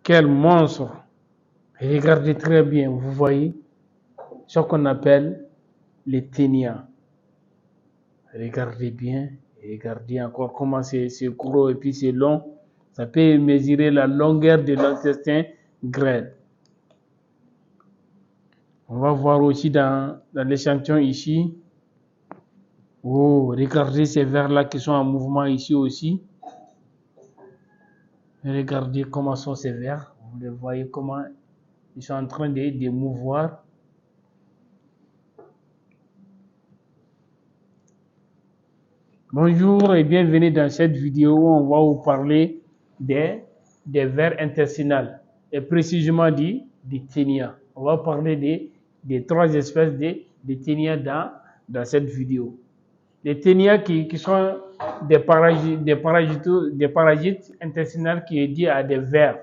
Quel monstre! Regardez très bien, vous voyez ce qu'on appelle les ténias. Regardez bien, regardez encore comment c'est gros et puis c'est long. Ça peut mesurer la longueur de l'intestin grêle. On va voir aussi dans l'échantillon ici. Oh, regardez ces vers-là qui sont en mouvement ici aussi. Regardez comment sont ces vers. Vous les voyez comment ils sont en train de mouvoir. Bonjour et bienvenue dans cette vidéo où on va vous parler des vers intestinales et précisément des ténias. On va parler des 3 espèces de ténias dans cette vidéo. Les ténias qui sont des parasites intestinaux qui est dû à des vers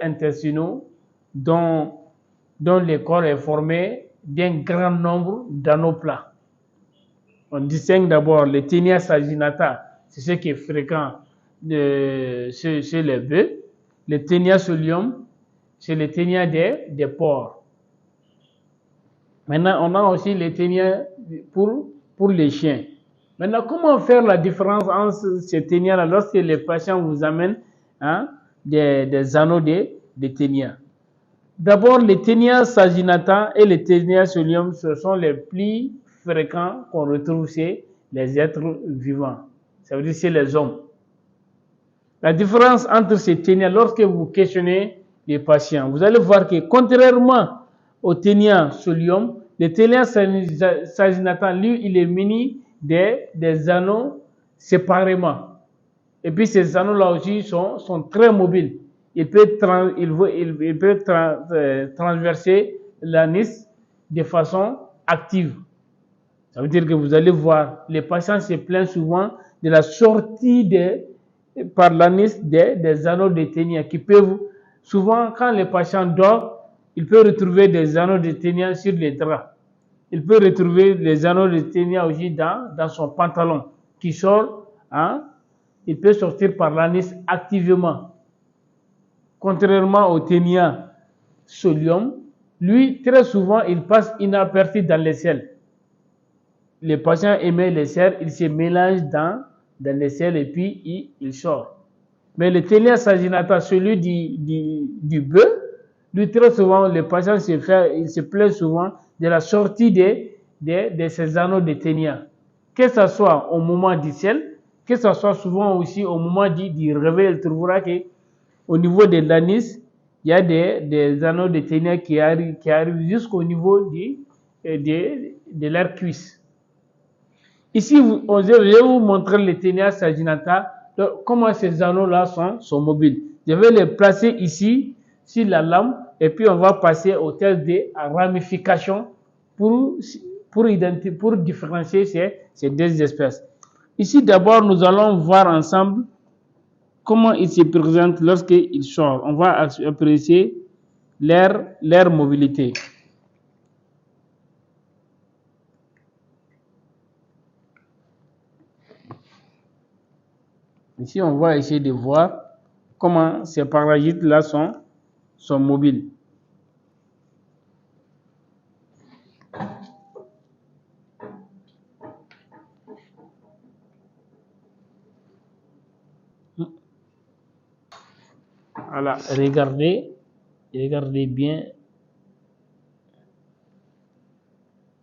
intestinaux dont le corps est formé d'un grand nombre d'anneaux plats. On distingue d'abord les ténias saginata, c'est ce qui est fréquent chez les bœufs. Les ténias solium, c'est les ténias des porcs. Maintenant, on a aussi les ténias pour les chiens. Maintenant, comment faire la différence entre ces ténias-là lorsque les patients vous amènent des anneaux de ténias? D'abord, les ténias saginata et les ténias solium, ce sont les plus fréquents qu'on retrouve chez les êtres vivants. Ça veut dire chez les hommes. La différence entre ces ténias, lorsque vous questionnez les patients, vous allez voir que contrairement aux ténias solium, le ténias saginata, lui, il est muni des anneaux séparément. Et puis ces anneaux-là aussi sont très mobiles. Il peut transverser l'anis de façon active. Ça veut dire que vous allez voir, les patients se plaignent souvent de la sortie par l'anis des anneaux de ténia qui peuvent, souvent quand les patients dorment, il peut retrouver des anneaux de ténia sur les draps. Il peut retrouver les anneaux de ténia aussi dans son pantalon qui sort, il peut sortir par l'anis activement. Contrairement au ténia solium, lui, très souvent, il passe inaperçu dans les selles. Les patients émettent les selles, ils se mélangent dans les selles et puis il sort. Mais le ténia saginata, celui du bœuf, lui, très souvent, les patients se plaignent souvent de la sortie de ces anneaux de ténia. Que ce soit au moment du sel, que ce soit souvent aussi au moment du réveil, il trouvera qu'au niveau de l'anis, il y a des anneaux de ténia qui arrivent jusqu'au niveau de leur cuisse. Ici, je vais vous montrer les ténias saginata, comment ces anneaux-là sont mobiles. Je vais les placer ici, sur la lame, et puis on va passer au test de ramification pour différencier ces 2 espèces. Ici, d'abord, nous allons voir ensemble comment ils se présentent lorsqu'ils sortent. On va apprécier leur mobilité. Ici, on va essayer de voir comment ces parasites-là sont mobiles. Voilà, regardez bien.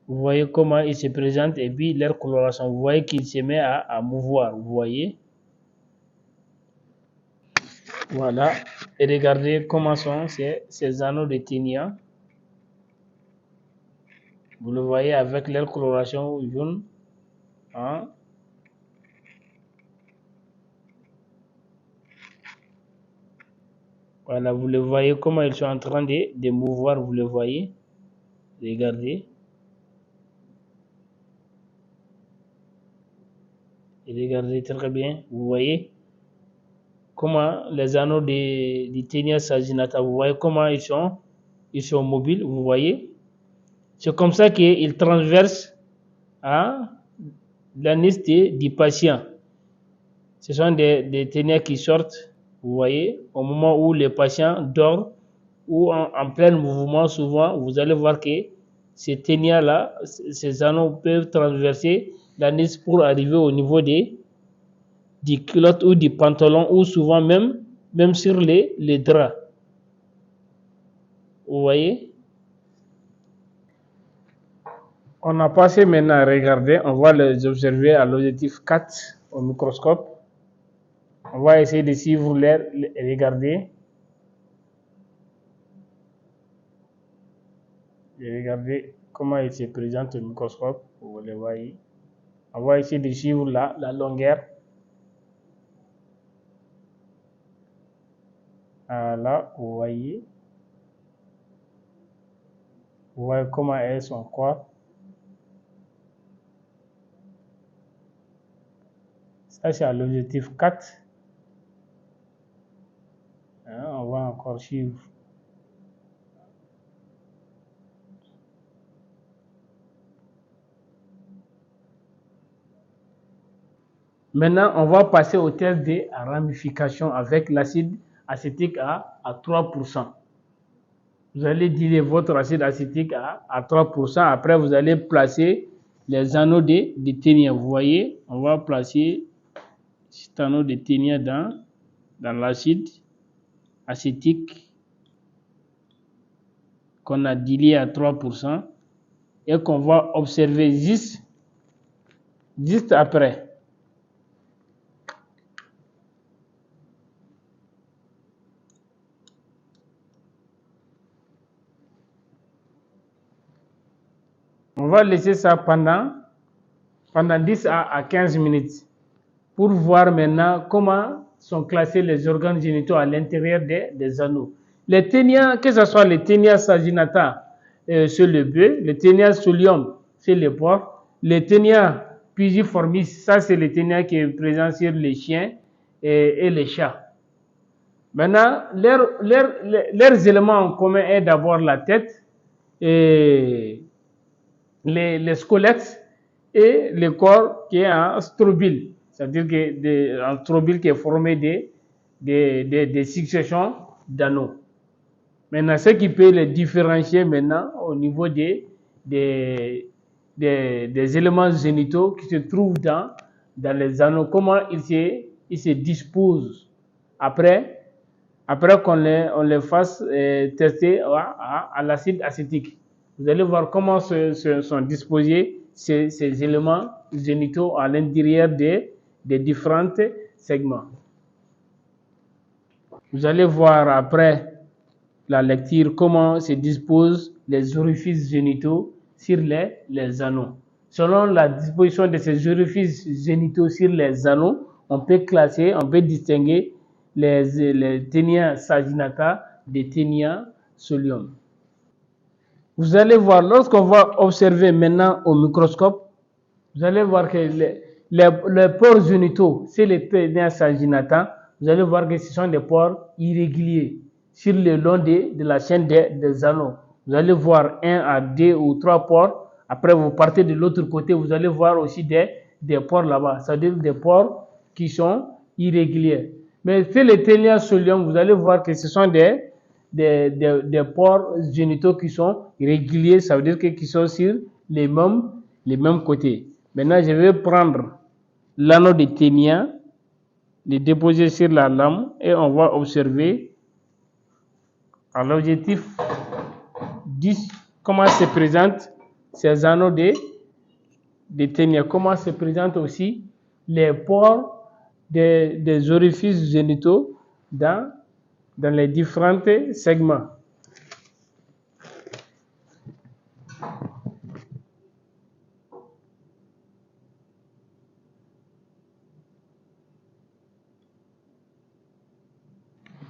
Vous voyez comment ils se présentent et puis leur coloration. Vous voyez qu'il se met à mouvoir. Vous voyez? Voilà. Et regardez comment sont ces anneaux de ténia. Vous le voyez avec leur coloration jaune. Voilà, vous le voyez comment ils sont en train de mouvoir. Vous le voyez? Regardez. Et regardez très bien. Vous voyez comment les anneaux de ténia saginata, vous voyez comment ils sont mobiles, vous voyez. C'est comme ça qu'ils transversent l'anis du patient. Ce sont des ténias qui sortent Vous voyez, au moment où les patients dorment ou en plein mouvement, souvent, vous allez voir que ces ténias-là, ces anneaux peuvent traverser l'anis pour arriver au niveau des culottes ou des pantalons ou souvent même sur les draps. Vous voyez? On a passé maintenant à regarder, on va les observer à l'objectif 4 au microscope. On va essayer de suivre les regarder. Et regardez comment il se présente au microscope. Vous le voyez. On va essayer de suivre la longueur. Là, vous voyez. Vous voyez comment est son corps. Ça, c'est à l'objectif 4. On va encore suivre. Maintenant, on va passer au test de ramification avec l'acide acétique à 3%. Vous allez diluer votre acide acétique à 3%. Après, vous allez placer les anneaux de ténia. Vous voyez, on va placer cet anneau de ténia dans l'acide acétique qu'on a dilué à 3% et qu'on va observer juste après. On va laisser ça pendant 10 à 15 minutes pour voir maintenant comment sont classés les organes génitaux à l'intérieur des anneaux. Les ténias, que ce soit les ténias saginata sur le bœuf, les ténias solium sur les porcs, les ténias pisiformis, ça c'est les ténias qui est présent sur les chiens et les chats. Maintenant, leurs éléments en commun est d'abord la tête et les squelettes et le corps qui est en strobile, c'est-à-dire un strobile qui est formé des successions d'anneaux. Maintenant, ce qui peut les différencier maintenant au niveau des éléments génitaux qui se trouvent dans les anneaux, comment ils se disposent après qu'on les fasse tester à l'acide acétique. Vous allez voir comment sont disposés ces éléments génitaux à l'intérieur des différents segments. Vous allez voir après la lecture comment se disposent les orifices génitaux sur les anneaux. Selon la disposition de ces orifices génitaux sur les anneaux, on peut distinguer les ténias saginata des ténias solium. Vous allez voir, lorsqu'on va observer maintenant au microscope, vous allez voir que les pores génitaux, c'est les ténias saginata, vous allez voir que ce sont des pores irréguliers sur le long de la chaîne des anneaux. Vous allez voir 1 à 2 ou 3 pores. Après, vous partez de l'autre côté, vous allez voir aussi des pores là-bas, c'est-à-dire des pores qui sont irréguliers. Mais sur les ténias solium, vous allez voir que ce sont des pores génitaux qui sont réguliers, ça veut dire qu'ils sont sur les mêmes côtés. Maintenant, je vais prendre l'anneau de ténia, le déposer sur la lame et on va observer à l'objectif 10 comment se présentent ces anneaux de ténia, comment se présentent aussi les pores des orifices génitaux dans les différents segments.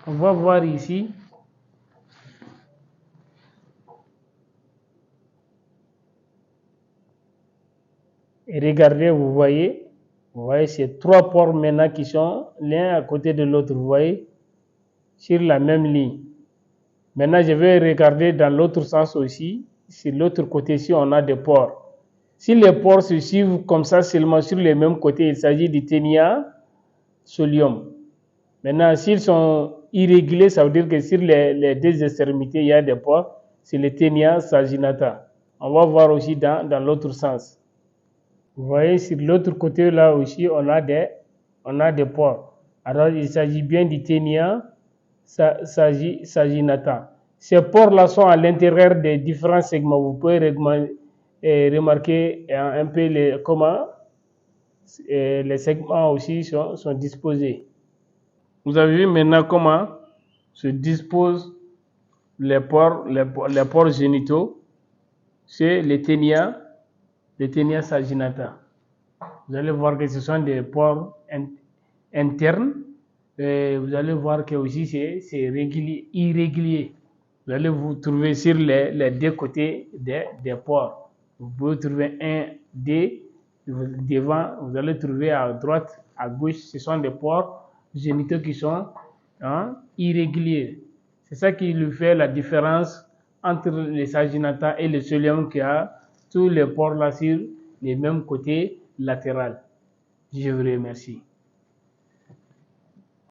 On va voir ici. Et regardez, vous voyez ces 3 pores maintenant qui sont l'un à côté de l'autre, vous voyez, sur la même ligne. Maintenant, je vais regarder dans l'autre sens aussi. Sur l'autre côté, si on a des pores. Si les pores se suivent comme ça seulement sur les mêmes côtés, il s'agit du ténia solium. Maintenant, s'ils sont irréguliers, ça veut dire que sur les deux extrémités, il y a des pores. C'est le ténia saginata. On va voir aussi dans l'autre sens. Vous voyez, sur l'autre côté, là aussi, on a des pores. Alors, il s'agit bien du ténia saginata. Ces pores-là sont à l'intérieur des différents segments. Vous pouvez remarquer un peu comment les segments aussi sont disposés. Vous avez vu maintenant comment se disposent les pores génitaux. C'est les ténia saginata. Vous allez voir que ce sont des pores internes. Et vous allez voir que aussi c'est irrégulier. Vous allez vous trouver sur les deux côtés des pores. Vous pouvez trouver un devant, vous allez trouver à droite, à gauche, ce sont des pores génitaux qui sont irréguliers. C'est ça qui lui fait la différence entre les saginata et le solium qui a tous les pores là sur les mêmes côtés latéraux. Je vous remercie.